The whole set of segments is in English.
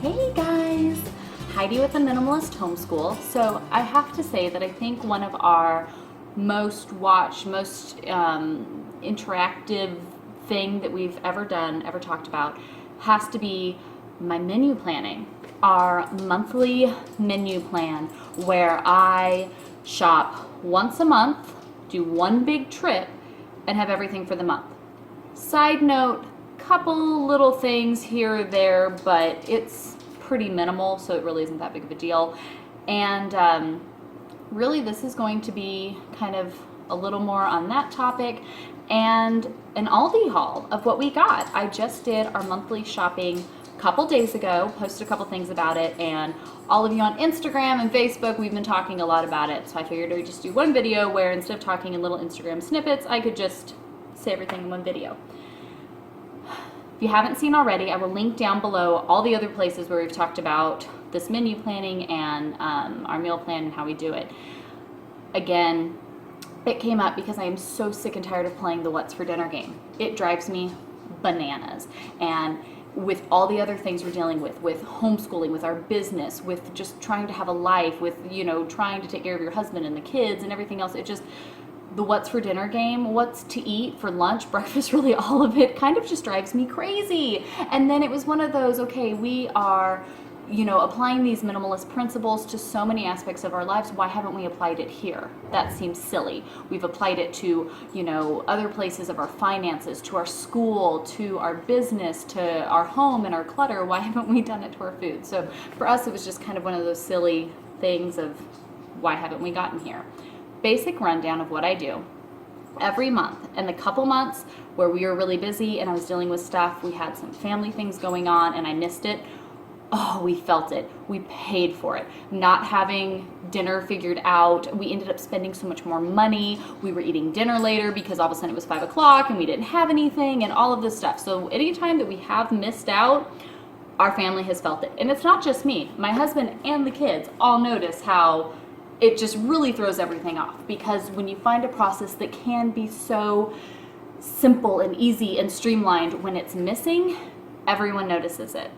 Hey guys, Heidi with the Minimalist Homeschool. So I have to say that I think one of our most watched, most interactive thing that we've ever done, ever talked about, has to be my menu planning. Our monthly menu plan where I shop once a month, do one big trip, and have everything for the month. Side note, couple little things here or there, but it's pretty minimal, so it really isn't that big of a deal. And really this is going to be kind of a little more on that topic and an ALDI haul of what we got. I just did our monthly shopping a couple days ago, posted a couple things about it, and all of you on Instagram and Facebook, we've been talking a lot about it, so I figured I'd just do one video where instead of talking in little Instagram snippets, I could just say everything in one video. If you haven't seen already, I will link down below all the other places where we've talked about this menu planning and our meal plan and how we do it. Again, it came up because I am so sick and tired of playing the what's for dinner game. It drives me bananas. And with all the other things we're dealing with homeschooling, with our business, with just trying to have a life, with, you know, trying to take care of your husband and the kids and everything else, it just, the what's for dinner game, what's to eat for lunch, breakfast, really all of it kind of just drives me crazy. And then it was one of those, okay, we are, you know, applying these minimalist principles to so many aspects of our lives. Why haven't we applied it here? That seems silly. We've applied it to, you know, other places of our finances, to our school, to our business, to our home and our clutter. Why haven't we done it to our food? So for us, it was just kind of one of those silly things of why haven't we gotten here? Basic rundown of what I do every month. And the couple months where we were really busy and I was dealing with stuff, we had some family things going on and I missed it. Oh, we felt it. We paid for it. Not having dinner figured out, we ended up spending so much more money. We were eating dinner later because all of a sudden it was 5 o'clock and we didn't have anything and all of this stuff. So anytime that we have missed out, our family has felt it. And it's not just me. My husband and the kids all notice how it just really throws everything off, because when you find a process that can be so simple and easy and streamlined, when it's missing, everyone notices it.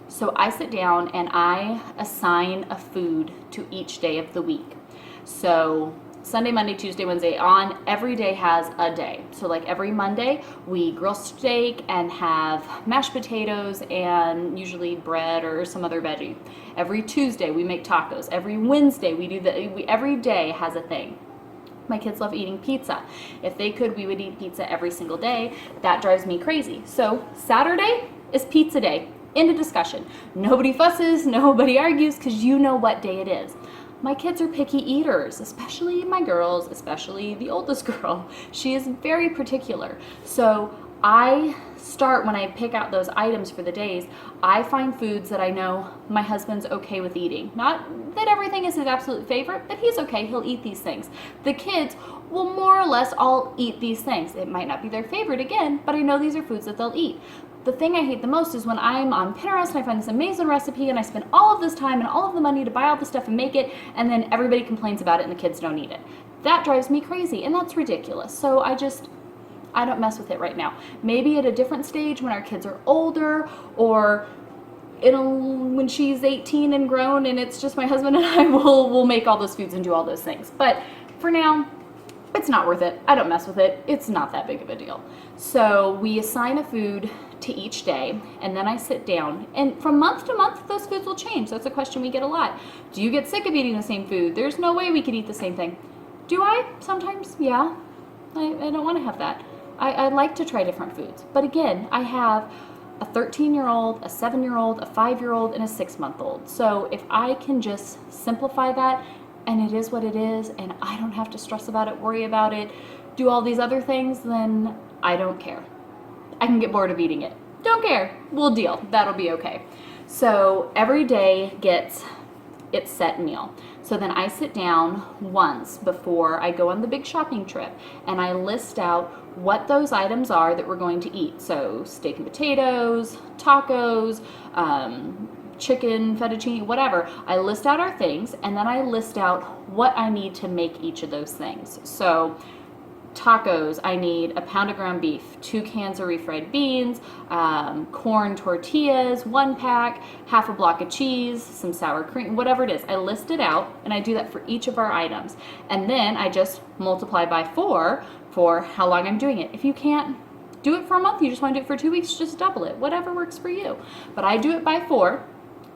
So I sit down and I assign a food to each day of the week. So Sunday, Monday, Tuesday, Wednesday on, every day has a day. So like every Monday, we grill steak and have mashed potatoes and usually bread or some other veggie. Every Tuesday, we make tacos. Every Wednesday, we do every day has a thing. My kids love eating pizza. If they could, we would eat pizza every single day. That drives me crazy. So Saturday is pizza day. End of discussion. Nobody fusses, nobody argues, because you know what day it is. My kids are picky eaters, especially my girls, especially the oldest girl. She is very particular. So I start, when I pick out those items for the days, I find foods that I know my husband's okay with eating. Not that everything is his absolute favorite, but he's okay, he'll eat these things. The kids will more or less all eat these things. It might not be their favorite again, but I know these are foods that they'll eat. The thing I hate the most is when I'm on Pinterest and I find this amazing recipe and I spend all of this time and all of the money to buy all the stuff and make it, and then everybody complains about it and the kids don't eat it. That drives me crazy, and that's ridiculous. So I don't mess with it right now. Maybe at a different stage when our kids are older, or when she's 18 and grown and it's just my husband and I, we'll make all those foods and do all those things. But for now, it's not worth it. I don't mess with it. It's not that big of a deal. So we assign a food to each day, and then I sit down, and from month to month those foods will change. That's a question we get a lot. Do you get sick of eating the same food? There's no way we could eat the same thing. Do I? Sometimes, yeah. I don't want to have that. I like to try different foods, but again, I have a 13-year-old, a 7-year-old, a 5-year-old, and a 6-month-old. So if I can just simplify that, and it is what it is, and I don't have to stress about it, worry about it, do all these other things, then I don't care. I can get bored of eating it. Don't care. We'll deal. That'll be okay. So every day gets its set meal. So then I sit down once before I go on the big shopping trip, and I list out what those items are that we're going to eat. So steak and potatoes, tacos, chicken, fettuccine, whatever. I list out our things, and then I list out what I need to make each of those things. So tacos, I need a pound of ground beef, 2 cans of refried beans, corn tortillas, 1 pack, half a block of cheese, some sour cream, whatever it is. I list it out, and I do that for each of our items. And then I just multiply by 4 for how long I'm doing it. If you can't do it for a month, you just want to do it for 2 weeks, just double it, whatever works for you. But I do it by 4.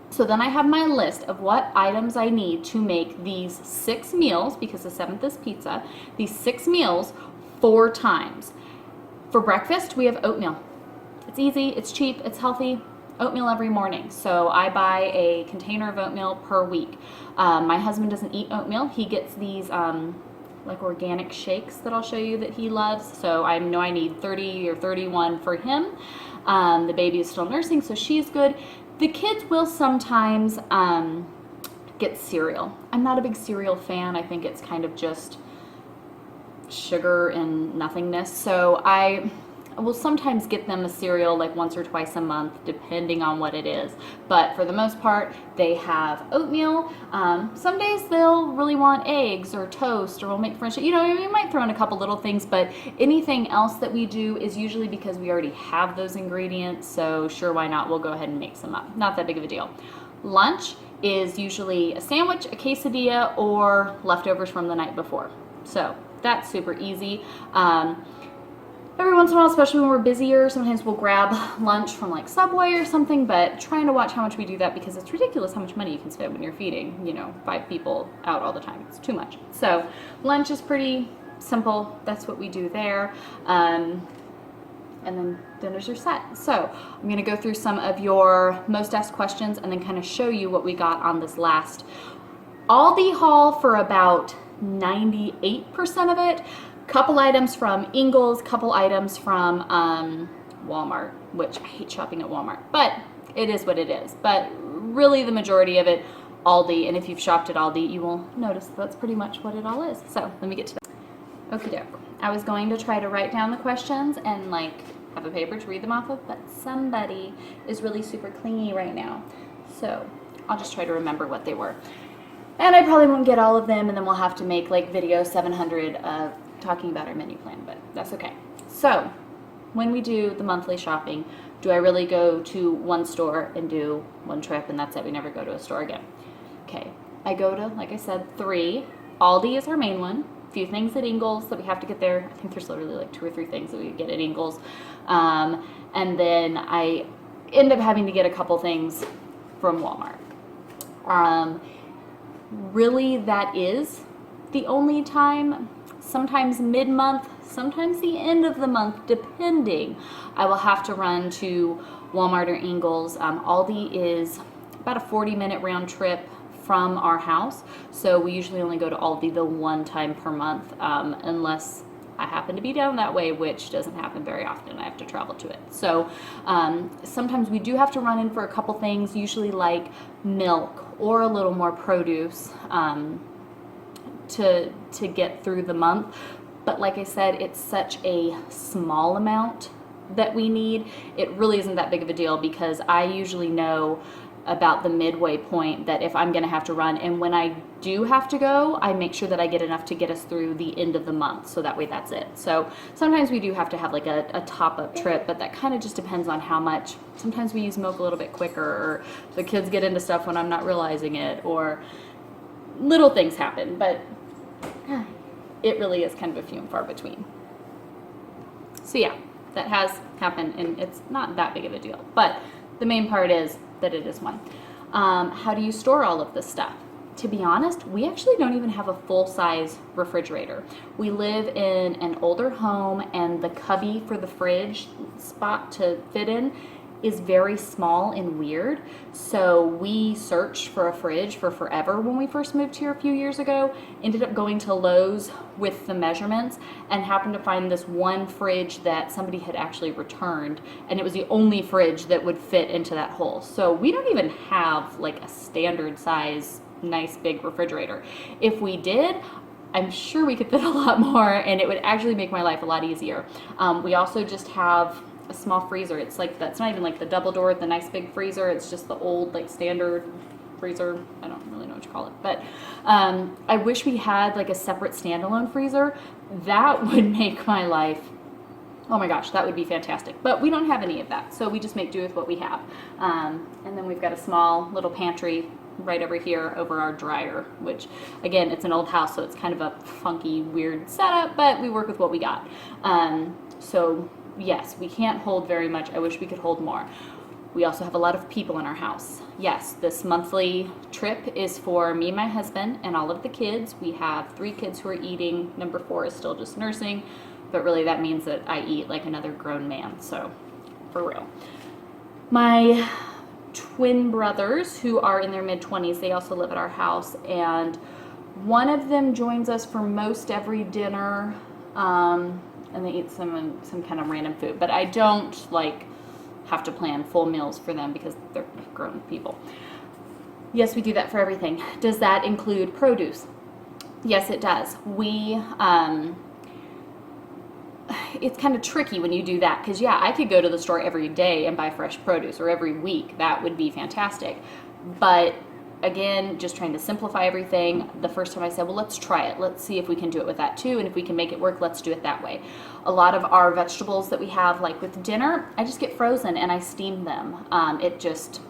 So then I have my list of what items I need to make these 6 meals, because the 7th is pizza, these 6 meals 4 times. For breakfast, we have oatmeal. It's easy, it's cheap, it's healthy. Oatmeal every morning. So I buy a container of oatmeal per week. My husband doesn't eat oatmeal. He gets these like organic shakes that I'll show you that he loves. So I know I need 30 or 31 for him. The baby is still nursing, so she's good. The kids will sometimes get cereal. I'm not a big cereal fan. I think it's kind of just sugar and nothingness. So I will sometimes get them a cereal like once or twice a month, depending on what it is. But for the most part, they have oatmeal. Some days they'll really want eggs or toast, or we'll make French. You know, we might throw in a couple little things, but anything else that we do is usually because we already have those ingredients. So sure, why not? We'll go ahead and make some up. Not that big of a deal. Lunch is usually a sandwich, a quesadilla, or leftovers from the night before. So that's super easy. Every once in a while, especially when we're busier, sometimes we'll grab lunch from like Subway or something, but trying to watch how much we do that, because it's ridiculous how much money you can spend when you're feeding, 5 people out all the time. It's too much. So lunch is pretty simple. That's what we do there. And then dinners are set. So I'm going to go through some of your most asked questions and then kind of show you what we got on this last ALDI haul for about 98% of it. Couple items from Ingles, couple items from Walmart, which I hate shopping at Walmart, but it is what it is. But really the majority of it, ALDI, and if you've shopped at ALDI, you will notice that's pretty much what it all is. So let me get to that. Okie doke. I was going to try to write down the questions and have a paper to read them off of, but somebody is really super clingy right now. So I'll just try to remember what they were. And I probably won't get all of them, and then we'll have to make video 700 of talking about our menu plan, but that's okay. So when we do the monthly shopping, do I really go to one store and do one trip and that's it? We never go to a store again. Okay, I go to, like I said, 3. ALDI is our main one. A few things at Ingles that we have to get there. I think there's literally 2 or 3 things that we get at Ingles. And then I end up having to get a couple things from Walmart. Really, that is the only time. Sometimes mid-month, sometimes the end of the month, depending, I will have to run to Walmart or Ingles. ALDI is about a 40-minute round trip from our house, so we usually only go to ALDI the 1 time per month, unless I happen to be down that way, which doesn't happen very often. I have to travel to it. So sometimes we do have to run in for a couple things, usually like milk or a little more produce, to get through the month. But like I said, it's such a small amount that we need. It really isn't that big of a deal, because I usually know about the midway point that if I'm going to have to run, and when I do have to go, I make sure that I get enough to get us through the end of the month, so that way that's it. So sometimes we do have to have a top-up trip, but that kind of just depends on how much. Sometimes we use milk a little bit quicker, or the kids get into stuff when I'm not realizing it, or little things happen, but it really is kind of a few and far between. So yeah, that has happened, and it's not that big of a deal, but the main part is that it is one. How do you store all of this stuff? To be honest, we actually don't even have a full-size refrigerator. We live in an older home, and the cubby for the fridge spot to fit in is very small and weird. So we searched for a fridge for forever when we first moved here a few years ago, ended up going to Lowe's with the measurements, and happened to find this one fridge that somebody had actually returned, and it was the only fridge that would fit into that hole. So we don't even have a standard size, nice big refrigerator. If we did, I'm sure we could fit a lot more, and it would actually make my life a lot easier. We also just have a small freezer. It's that's not even the double door, the nice big freezer. It's just the old standard freezer. I don't really know know what you call it. But I wish we had like a separate standalone freezer. That would make my life, oh my gosh, that would be fantastic. But we don't have any of that, so we just make do with what we have. And then we've got a small little pantry right over here over our dryer, which again, it's an old house, so it's kind of a funky, weird setup, but we work with what we got. So yes, we can't hold very much. I wish we could hold more. We also have a lot of people in our house. Yes, this monthly trip is for me, my husband, and all of the kids. We have 3 kids who are eating. Number 4 is still just nursing, but really that means that I eat like another grown man, so for real. My twin brothers who are in their mid-20s, they also live at our house, and one of them joins us for most every dinner, and they eat some kind of random food, but I don't like have to plan full meals for them because they're grown people. Yes, we do that for everything. Does that include produce? Yes, it does. We it's kind of tricky when you do that, because yeah, I could go to the store every day and buy fresh produce, or every week. That would be fantastic. But again, just trying to simplify everything. The first time I said, well, let's try it. Let's see if we can do it with that too. And if we can make it work, let's do it that way. A lot of our vegetables that we have, like with dinner, I just get frozen and I steam them. It just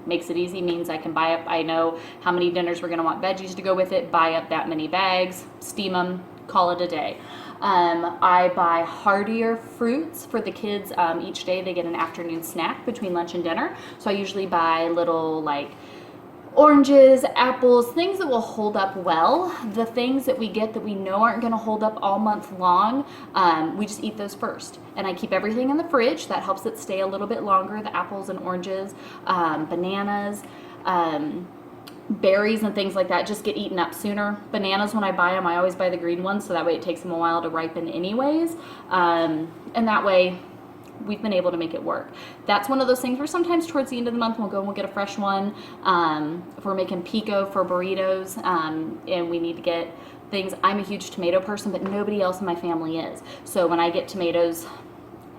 makes it easy, means I can buy up, I know how many dinners we're going to want veggies to go with it, buy up that many bags, steam them, call it a day. I buy heartier fruits for the kids. Each day they get an afternoon snack between lunch and dinner. So I usually buy little like oranges, apples, things that will hold up well. The things that we get that we know aren't going to hold up all month long, we just eat those first. And I keep everything in the fridge. That helps it stay a little bit longer, the apples and oranges, bananas, berries and things like that just get eaten up sooner. Bananas, when I buy them, I always buy the green ones, so that way it takes them a while to ripen anyways. And that way we've been able to make it work. That's one of those things where sometimes towards the end of the month we'll go and we'll get a fresh one. If we're making pico for burritos, and we need to get things, I'm a huge tomato person, but nobody else in my family is. So when I get tomatoes,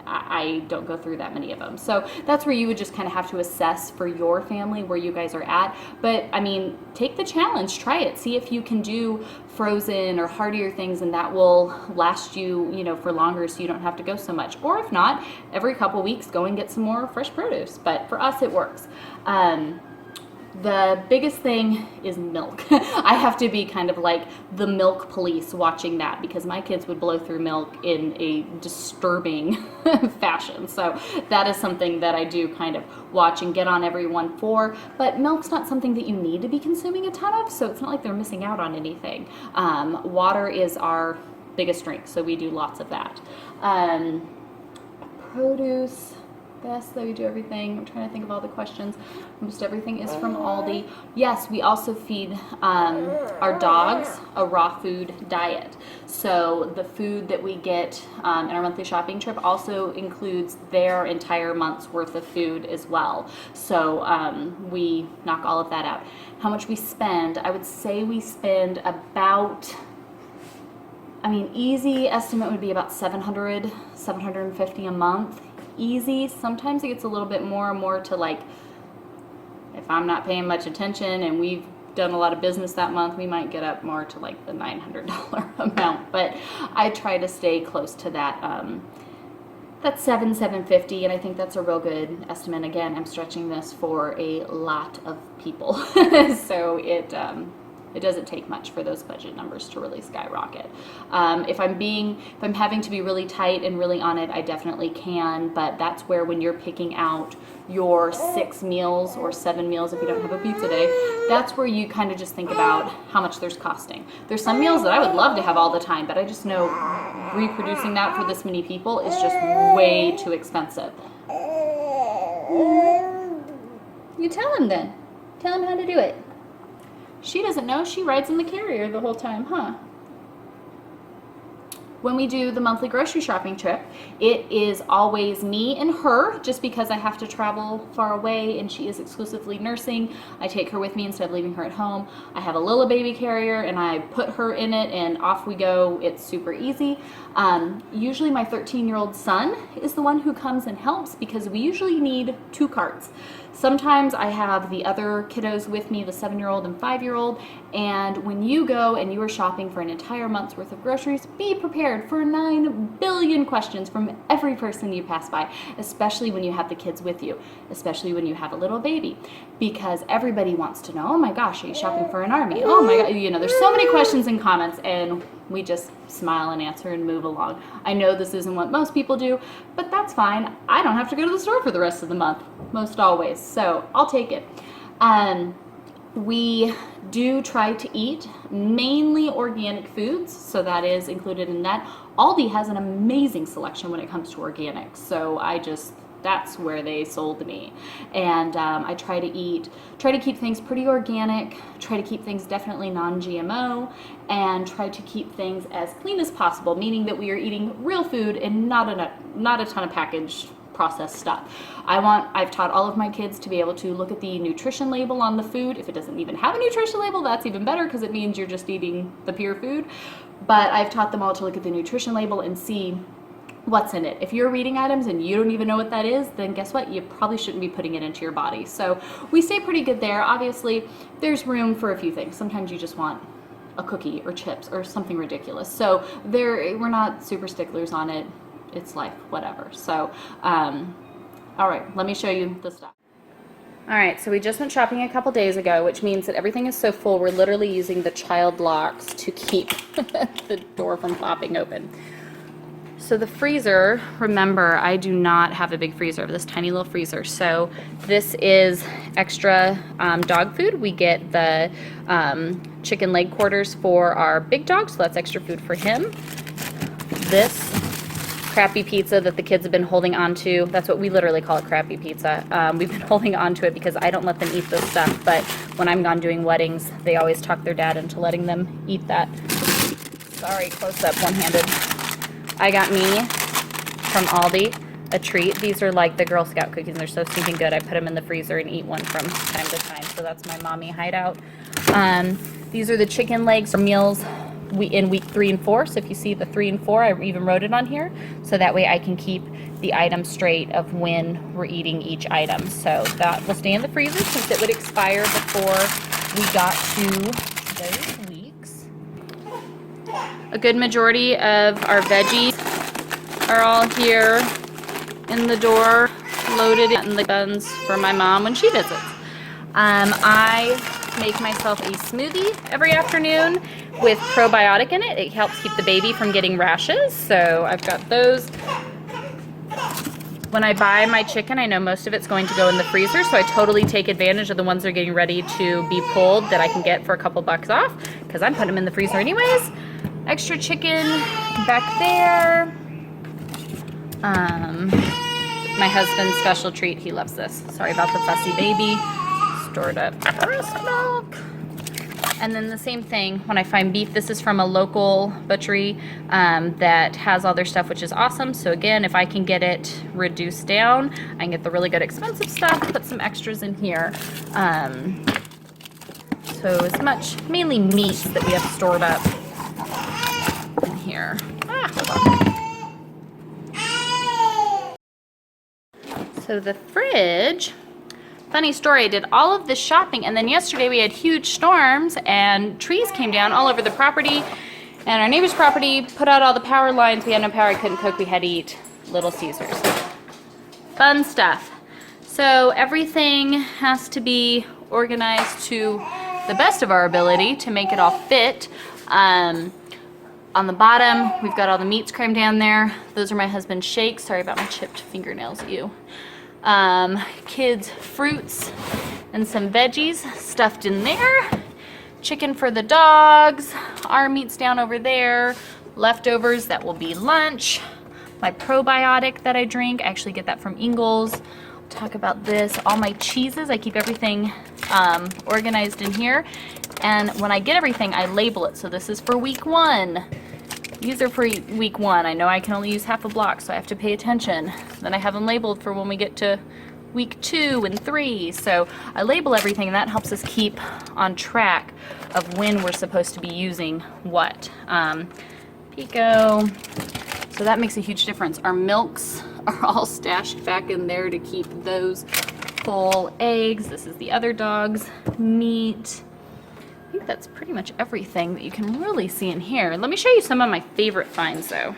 I don't go through that many of them. So that's where you would just kind of have to assess for your family where you guys are at. But I mean, take the challenge, try it, see if you can do frozen or heartier things, and that will last you, you know, for longer, so you don't have to go so much. Or if not, every couple weeks go and get some more fresh produce. But for us, it works. The biggest thing is milk. I have to be kind of like the milk police watching that, because my kids would blow through milk in a disturbing fashion. So that is something that I do kind of watch and get on everyone for. But milk's not something that you need to be consuming a ton of, so it's not like they're missing out on anything. Water is our biggest drink, so we do lots of that. Produce. Yes, that we do everything. I'm trying to think of all the questions. Most everything is from Aldi. Yes, we also feed our dogs a raw food diet. So the food that we get in our monthly shopping trip also includes their entire month's worth of food as well. So we knock all of that out. How much we spend? I would say we spend about, I mean, easy estimate would be about $700, $750 a month. Easy. Sometimes it gets a little bit more and more to, like, if I'm not paying much attention and we've done a lot of business that month, we might get up more to like the $900 amount. But I try to stay close to that. That's $750, and I think that's a real good estimate. Again, I'm stretching this for a lot of people, so it doesn't take much for those budget numbers to really skyrocket. If I'm having to be really tight and really on it, I definitely can, but that's where, when you're picking out your 6 meals or 7 meals if you don't have a pizza day, that's where you kind of just think about how much there's costing. There's some meals that I would love to have all the time, but I just know reproducing that for this many people is just way too expensive. You tell him then. Tell him how to do it. She doesn't know. She rides in the carrier the whole time, huh? When we do the monthly grocery shopping trip, it is always me and her, just because I have to travel far away and she is exclusively nursing. I take her with me instead of leaving her at home. I have a little baby carrier and I put her in it and off we go. It's super easy. Usually my 13-year-old son is the one who comes and helps, because we usually need 2 carts. Sometimes I have the other kiddos with me, the 7-year-old and 5-year-old, and when you go and you are shopping for an entire month's worth of groceries, be prepared for 9 billion questions from every person you pass by, especially when you have the kids with you, especially when you have a little baby, because everybody wants to know, oh my gosh, are you shopping for an army? Oh my God, you know, there's so many questions and comments, and we just smile and answer and move along. I know this isn't what most people do, but that's fine. I don't have to go to the store for the rest of the month, most always, so I'll take it. We do try to eat mainly organic foods, so that is included in that. ALDI has an amazing selection when it comes to organics, so that's where they sold me. And I try to keep things pretty organic, try to keep things definitely non-GMO, and try to keep things as clean as possible, meaning that we are eating real food and not a ton of packaged processed stuff. I've taught all of my kids to be able to look at the nutrition label on the food. If it doesn't even have a nutrition label, that's even better because it means you're just eating the pure food. But I've taught them all to look at the nutrition label and see what's in it. If you're reading items and you don't even know what that is, then guess what? You probably shouldn't be putting it into your body. So we stay pretty good there. Obviously, there's room for a few things. Sometimes you just want a cookie or chips or something ridiculous. So we're not super sticklers on it. It's life, whatever. So, all right, let me show you the stuff. All right, so we just went shopping a couple days ago, which means that everything is so full, we're literally using the child locks to keep the door from popping open. So the freezer, remember, I do not have a big freezer. I have this tiny little freezer. So this is extra dog food. We get the chicken leg quarters for our big dog, so that's extra food for him. This crappy pizza that the kids have been holding on to, that's what we literally call it, crappy pizza. We've been holding on to it because I don't let them eat this stuff, but when I'm gone doing weddings, they always talk their dad into letting them eat that. Sorry, close up, one-handed. I got me, from Aldi, a treat. These are like the Girl Scout cookies, and they're so stinking good. I put them in the freezer and eat one from time to time, so that's my mommy hideout. These are the chicken legs for meals in week 3 and 4. So if you see the 3 and 4, I even wrote it on here, so that way I can keep the item straight of when we're eating each item. So that will stay in the freezer since it would expire before we got to those weeks. A good majority of our veggies are all here in the door, loaded in the buns for my mom when she visits. I make myself a smoothie every afternoon with probiotic in it. It helps keep the baby from getting rashes, so I've got those. When I buy my chicken, I know most of it's going to go in the freezer, so I totally take advantage of the ones that are getting ready to be pulled that I can get for a couple bucks off, because I'm putting them in the freezer anyways. Extra chicken back there. My husband's special treat, he loves this. Sorry about the fussy baby. Stored up breast milk. And then the same thing when I find beef. This is from a local butchery that has all their stuff, which is awesome. So again, if I can get it reduced down, I can get the really good expensive stuff, put some extras in here. So as much, mainly meat that we have stored up in here. So the fridge, funny story, I did all of this shopping, and then yesterday we had huge storms and trees came down all over the property, and our neighbor's property put out all the power lines. We had no power, I couldn't cook, we had to eat Little Caesars. Fun stuff. So everything has to be organized to the best of our ability to make it all fit. On the bottom, we've got all the meats crammed down there. Those are my husband's shakes. Sorry about my chipped fingernails, you. Kids' fruits and some veggies stuffed in there. Chicken for the dogs. Our meat's down over there. Leftovers, that will be lunch. My probiotic that I drink, I actually get that from Ingles. I'll talk about this. All my cheeses, I keep everything organized in here. And when I get everything, I label it. So this is for week 1. These are for week 1. I know I can only use half a block, so I have to pay attention. Then I have them labeled for when we get to week 2 and 3. So I label everything, and that helps us keep on track of when we're supposed to be using what. Pico. So that makes a huge difference. Our milks are all stashed back in there to keep those whole eggs. This is the other dog's meat. I think that's pretty much everything that you can really see in here. Let me show you some of my favorite finds though.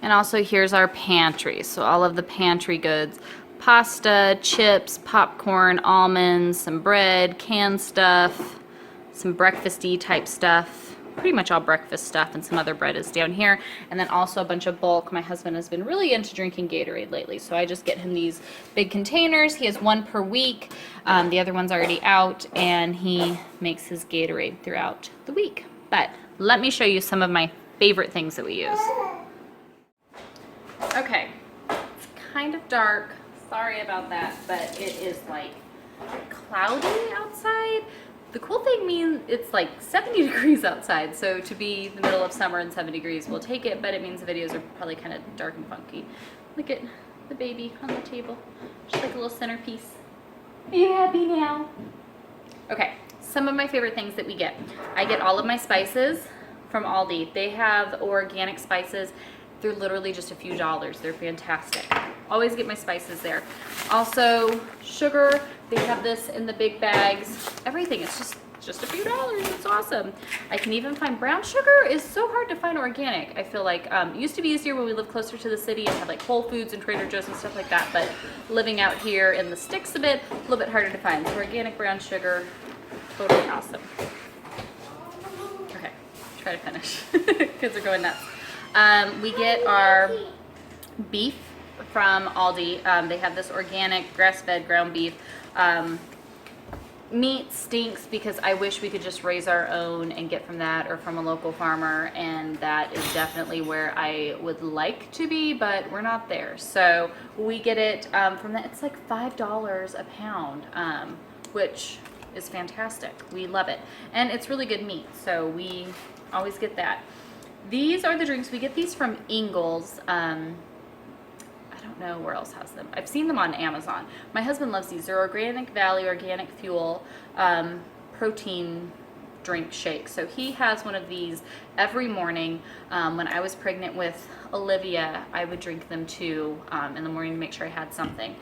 And also here's our pantry. So all of the pantry goods, pasta, chips, popcorn, almonds, some bread, canned stuff, some breakfasty type stuff. Pretty much all breakfast stuff, and some other bread is down here. And then also a bunch of bulk. My husband has been really into drinking Gatorade lately, so I just get him these big containers. He has one per week. The other one's already out, and he makes his Gatorade throughout the week. But let me show you some of my favorite things that we use. Okay, it's kind of dark. Sorry about that, but it is like cloudy outside. The cool thing means it's like 70 degrees outside, so to be the middle of summer and 70 degrees, we'll take it, but it means the videos are probably kind of dark and funky. Look at the baby on the table. Just like a little centerpiece. Are you happy now? Okay, some of my favorite things that we get. I get all of my spices from Aldi. They have organic spices. They're literally just a few dollars. They're fantastic. Always get my spices there. Also, sugar. They have this in the big bags. Everything. It's just a few dollars. It's awesome. I can even find brown sugar. Is so hard to find organic. I feel like it used to be easier when we lived closer to the city and had like Whole Foods and Trader Joe's and stuff like that. But living out here in the sticks a little bit harder to find. So organic brown sugar, totally awesome. Okay, try to finish. Kids are going nuts. We get our beef from Aldi. They have this organic grass-fed ground beef. Meat stinks because I wish we could just raise our own and get from that or from a local farmer, and that is definitely where I would like to be, but we're not there. So we get it from that. It's like $5 a pound, which is fantastic. We love it, and it's really good meat, so we always get that. These are the drinks. We get these from Ingles. I don't know where else has them. I've seen them on Amazon. My husband loves these. They're Organic Valley, Organic Fuel, protein drink shake. So he has one of these every morning. When I was pregnant with Olivia, I would drink them too in the morning to make sure I had something.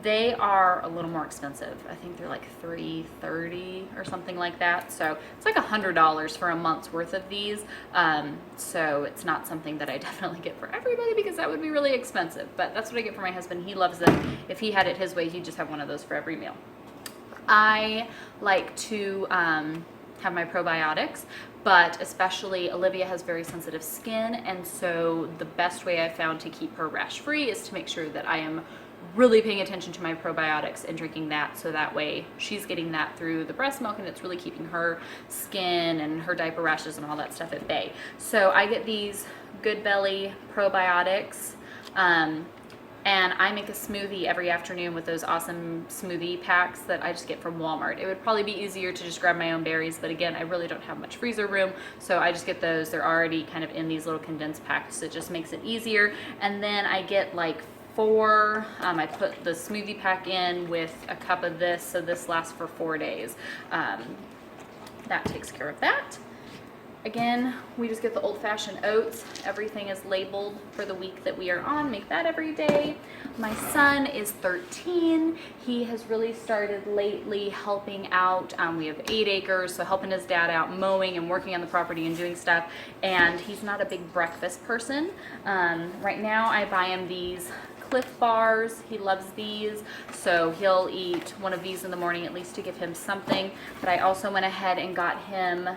They are a little more expensive. I think they're like $3.30 or something like that. So it's like $100 for a month's worth of these. So it's not something that I definitely get for everybody because that would be really expensive. But that's what I get for my husband. He loves them. If he had it his way, he'd just have one of those for every meal. I like to have my probiotics, but especially Olivia has very sensitive skin, and so the best way I've found to keep her rash free is to make sure that I am really paying attention to my probiotics and drinking that, so that way she's getting that through the breast milk and it's really keeping her skin and her diaper rashes and all that stuff at bay. So I get these Good Belly probiotics, and I make a smoothie every afternoon with those awesome smoothie packs that I just get from Walmart. It would probably be easier to just grab my own berries, but again, I really don't have much freezer room, so I just get those. They're already kind of in these little condensed packs, so it just makes it easier. And then I get like 4, I put the smoothie pack in with a cup of this, so this lasts for 4 days. That takes care of that. Again, we just get the old-fashioned oats. Everything is labeled for the week that we are on. Make that every day. My son is 13. He has really started lately helping out. We have 8 acres, so helping his dad out mowing and working on the property and doing stuff. And he's not a big breakfast person. Right now, I buy him these Cliff Bars. He loves these, so he'll eat one of these in the morning at least to give him something. But I also went ahead and got him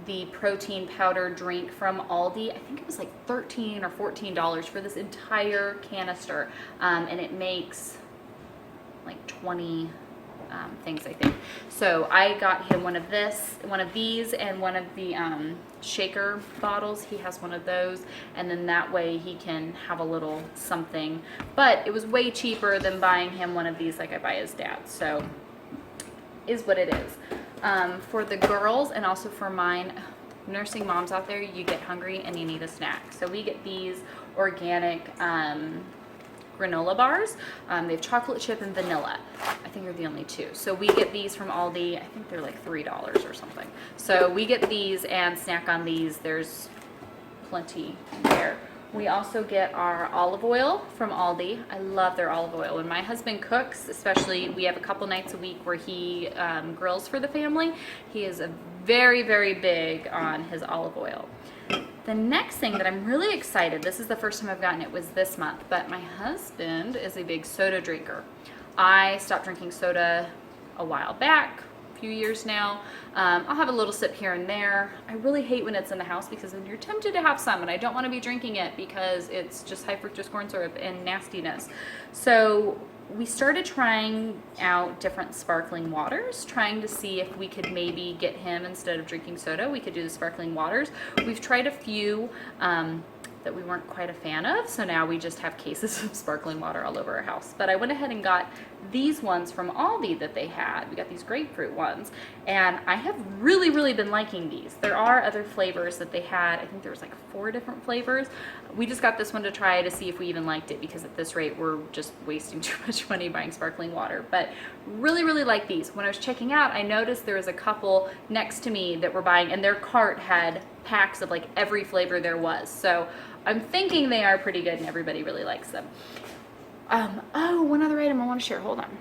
the protein powder drink from Aldi. I think it was like $13 or $14 for this entire canister, and it makes like 20 things, I think. So I got him one of these, and one of the shaker bottles. He has one of those, and then that way he can have a little something. But it was way cheaper than buying him one of these like I buy his dad. So is what it is. For the girls and also for mine, nursing moms out there, you get hungry and you need a snack. So we get these organic granola bars. They have chocolate chip and vanilla. I think they're the only 2. So we get these from Aldi. I think they're like $3 or something. So we get these and snack on these. There's plenty there We also get our olive oil from Aldi. I love their olive oil. When my husband cooks, especially, we have a couple nights a week where he grills for the family. He is very, very big on his olive oil. The next thing that I'm really excited, this is the first time I've gotten it, was this month, but my husband is a big soda drinker. I stopped drinking soda a while back, a few years now. I'll have a little sip here and there. I really hate when it's in the house because then you're tempted to have some and I don't want to be drinking it because it's just high fructose corn syrup and nastiness. So we started trying out different sparkling waters, trying to see if we could maybe get him, instead of drinking soda, we could do the sparkling waters. We've tried a few that we weren't quite a fan of, so now we just have cases of sparkling water all over our house. But I went ahead and got these ones from Aldi that they had. We got these grapefruit ones, and I have really, really been liking these. There are other flavors that they had. I think there was like 4 different flavors. We just got this one to try to see if we even liked it, because at this rate we're just wasting too much money buying sparkling water. But really, really like these. When I was checking out, I noticed there was a couple next to me that were buying, and their cart had packs of like every flavor there was. So I'm thinking they are pretty good and everybody really likes them. Oh, one other item I want to share. Hold on.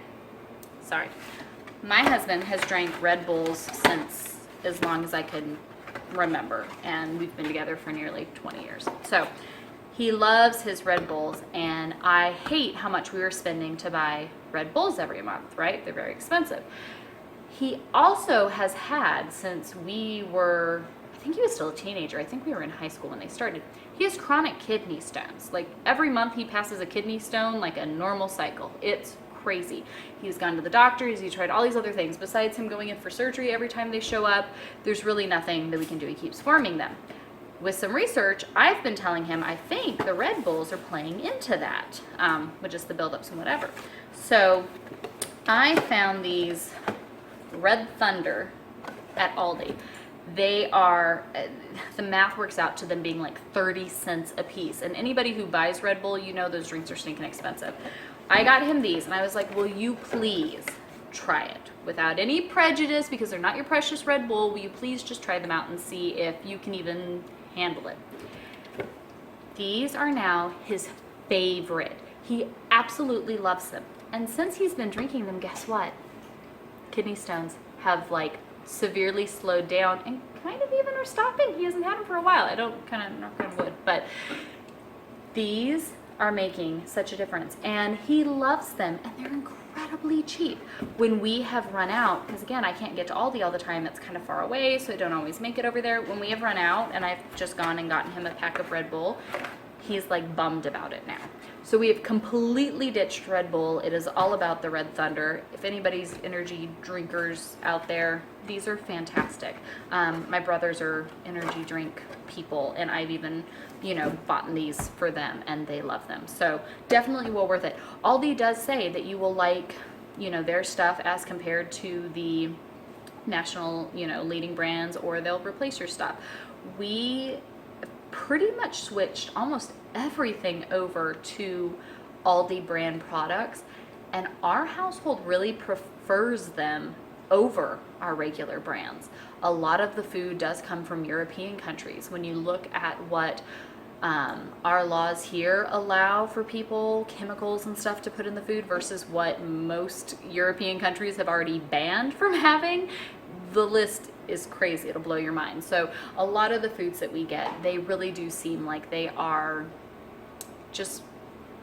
Sorry. My husband has drank Red Bulls since as long as I can remember, and we've been together for nearly 20 years. So he loves his Red Bulls, and I hate how much we were spending to buy Red Bulls every month, right? They're very expensive. He also has had, since we were, I think he was still a teenager, I think we were in high school when they started, he has chronic kidney stones. Like every month he passes a kidney stone like a normal cycle. It's crazy. He's gone to the doctor, he's tried all these other things. Besides him going in for surgery every time they show up, there's really nothing that we can do. He keeps forming them. With some research, I've been telling him I think the Red Bulls are playing into that, with just the buildups and whatever. So I found these Red Thunder at Aldi. They are, the math works out to them being like 30 cents a piece. And anybody who buys Red Bull, you know those drinks are stinking expensive. I got him these and I was like, will you please try it without any prejudice, because they're not your precious Red Bull. Will you please just try them out and see if you can even handle it? These are now his favorite. He absolutely loves them. And since he's been drinking them, guess what? Kidney stones have like severely slowed down and kind of even are stopping. He hasn't had them for a while. I don't, kind of knock on wood, but these are making such a difference, and he loves them, and they're incredibly cheap. When we have run out, because again, I can't get to Aldi all the time, it's kind of far away, so I don't always make it over there. When we have run out and I've just gone and gotten him a pack of Red Bull, he's like bummed about it now. So we have completely ditched Red Bull. It is all about the Red Thunder. If anybody's energy drinkers out there, these are fantastic. My brothers are energy drink people, and I've even, bought these for them, and they love them. So definitely well worth it. Aldi does say that you will like, their stuff as compared to the national, leading brands, or they'll replace your stuff. We pretty much switched almost everything over to Aldi brand products, and our household really prefers them over our regular brands. A lot of the food does come from European countries. When you look at what our laws here allow for people, chemicals and stuff to put in the food versus what most European countries have already banned from having, the list is crazy. It'll blow your mind. So a lot of the foods that we get, they really do seem like they are just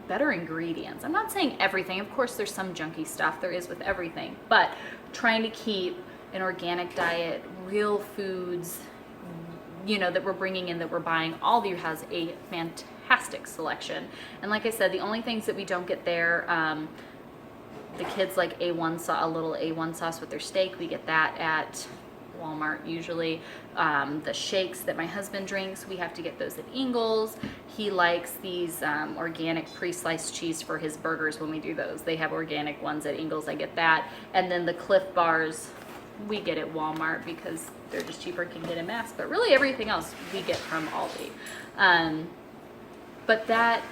better ingredients. I'm not saying everything. Of course, there's some junky stuff. There is with everything. But trying to keep an organic diet, real foods, that we're bringing in, that we're buying. Aldi has a fantastic selection. And like I said, the only things that we don't get there, the kids like a little A1 sauce with their steak. We get that at Walmart usually. The shakes that my husband drinks, we have to get those at Ingles. He likes these organic pre-sliced cheese for his burgers when we do those. They have organic ones at Ingles. I get that. And then the Cliff Bars we get at Walmart because they're just cheaper and can get in mass. But really everything else we get from Aldi. But that's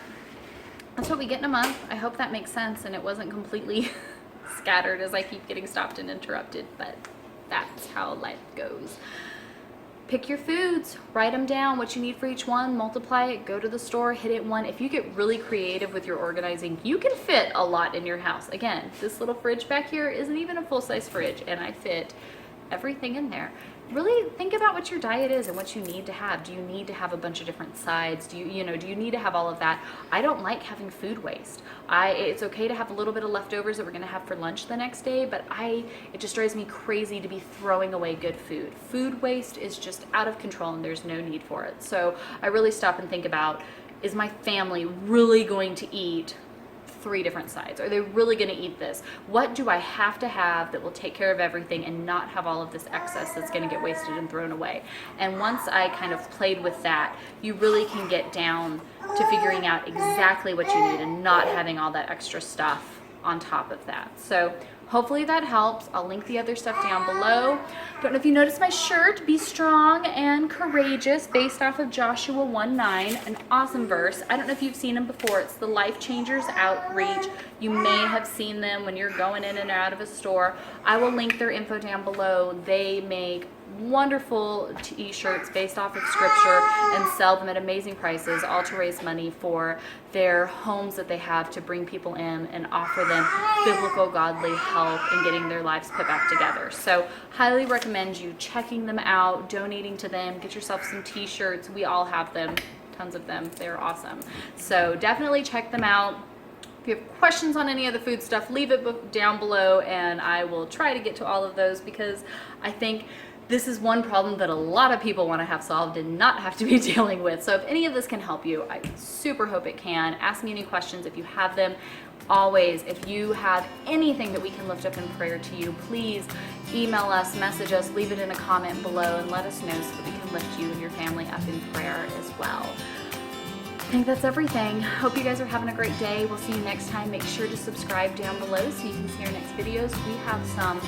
what we get in a month. I hope that makes sense and it wasn't completely scattered as I keep getting stopped and interrupted, but that's how life goes. pick your foods, write them down, what you need for each one, multiply it, go to the store, hit it one. If you get really creative with your organizing, you can fit a lot in your house. Again, this little fridge back here isn't even a full-size fridge, and I fit everything in there. Really think about what your diet is and what you need to have. Do you need to have a bunch of different sides? Do you need to have all of that? I don't like having food waste. It's okay to have a little bit of leftovers that we're gonna have for lunch the next day, but it just drives me crazy to be throwing away good food. Food waste is just out of control and there's no need for it. So I really stop and think about, is my family really going to eat 3 different sides? Are they really going to eat this? What do I have to have that will take care of everything and not have all of this excess that's going to get wasted and thrown away? And once I kind of played with that, you really can get down to figuring out exactly what you need and not having all that extra stuff on top of that. So hopefully that helps. I'll link the other stuff down below. Don't know if you noticed my shirt, Be Strong and Courageous, based off of Joshua 1:9, an awesome verse. I don't know if you've seen them before. It's the Life Changers Outreach. You may have seen them when you're going in and out of a store. I will link their info down below. They make wonderful t-shirts based off of scripture and sell them at amazing prices, all to raise money for their homes that they have to bring people in and offer them biblical godly help in getting their lives put back together. So highly recommend you checking them out, donating to them, get yourself some t-shirts. We all have them, tons of them. They're awesome. So definitely check them out. If you have questions on any of the food stuff, leave it down below and I will try to get to all of those, because I think this is one problem that a lot of people want to have solved and not have to be dealing with. So if any of this can help you, I super hope it can. Ask me any questions if you have them. Always, if you have anything that we can lift up in prayer to you, please email us, message us, leave it in a comment below, and let us know so that we can lift you and your family up in prayer as well. I think that's everything. Hope you guys are having a great day. We'll see you next time. Make sure to subscribe down below so you can see our next videos. We have some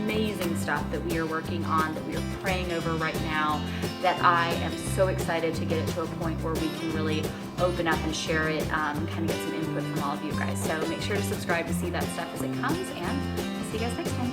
amazing stuff that we are working on, that we are praying over right now, that I am so excited to get it to a point where we can really open up and share it, kind of get some input from all of you guys. So make sure to subscribe to see that stuff as it comes, and we'll see you guys next time.